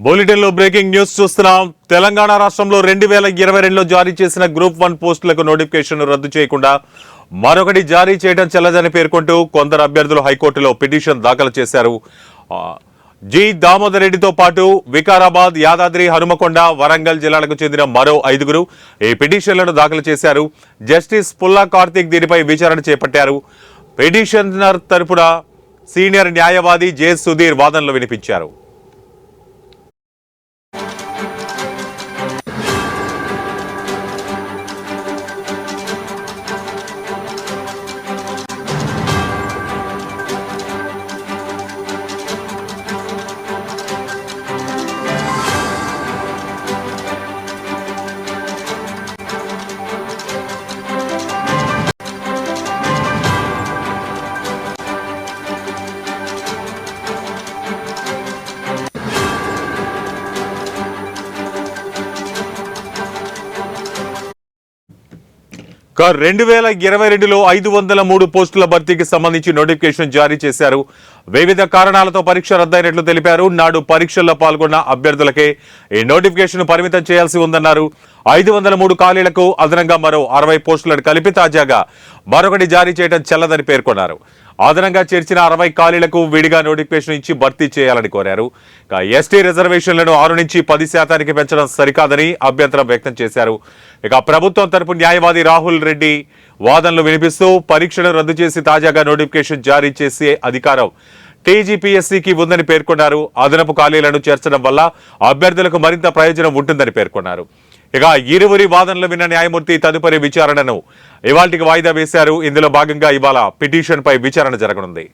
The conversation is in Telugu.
బులెటిన్లో బ్రేకింగ్ న్యూస్ చూస్తున్నాం. తెలంగాణ రాష్ట్రంలో 2022లో జారీ చేసిన గ్రూప్ 1 పోస్టులకు నోటిఫికేషన్ రద్దు చేయకుండా మరొకటి జారీ చేయడం చెల్లదని పేర్కొంటూ కొందరు అభ్యర్థులు హైకోర్టులో పిటిషన్ దాఖలు చేశారు. జి దామోదర్ రెడ్డితో పాటు వికారాబాద్, యాదాద్రి, హనుమకొండ, వరంగల్ జిల్లాలకు చెందిన మరో 5గురు ఈ పిటిషన్లను దాఖలు చేశారు. జస్టిస్ పుల్లా కార్తిక్ దీనిపై విచారణ చేపట్టారు. పిటిషనర్ తరపున సీనియర్ న్యాయవాది జె సుధీర్ వాదనలు వినిపించారు. క 2022లో 503 పోస్టుల భర్తీకి సంబంధించి నోటిఫికేషన్ జారీ చేశారు. వివిధ కారణాలతో పరీక్ష రద్దయినట్లు తెలిపారు. నాడు పరీక్షల్లో పాల్గొన్న అభ్యర్థులకే ఈ నోటిఫికేషన్ పరిమితం చేయాల్సి ఉందన్నారు. 503 ఖాళీలకు అదనంగా మరో 60 పోస్టులను కలిపి తాజాగా మరొకటి జారీ చేయడం చెల్లదని పేర్కొన్నారు. అదనంగా చేర్చిన 60 ఖాళీలకు విడిగా నోటిఫికేషన్ ఇచ్చి భర్తీ చేయాలని కోరారు. ఎస్టీ రిజర్వేషన్లను 6 నుంచి 10% పెంచడం సరికాదని అభ్యంతరం వ్యక్తం చేశారు. ఇక ప్రభుత్వం తరపు న్యాయవాది రాహుల్ రెడ్డి వాదనలు వినిపిస్తూ పరీక్షను రద్దు చేసి తాజాగా నోటిఫికేషన్ జారీ చేసే అధికారం టీజీపీఎస్సీకి ఉందని పేర్కొన్నారు. అదనపు ఖాళీలను చేర్చడం వల్ల అభ్యర్థులకు మరింత ప్రయోజనం ఉంటుందని పేర్కొన్నారు. ఇక ఇరువురి వాదనలు విన్న న్యాయమూర్తి తదుపరి విచారణను ఇవాల్టికి వాయిదా వేశారు. ఇందులో భాగంగా ఇవాళ పిటిషన్ పై విచారణ జరగనుంది.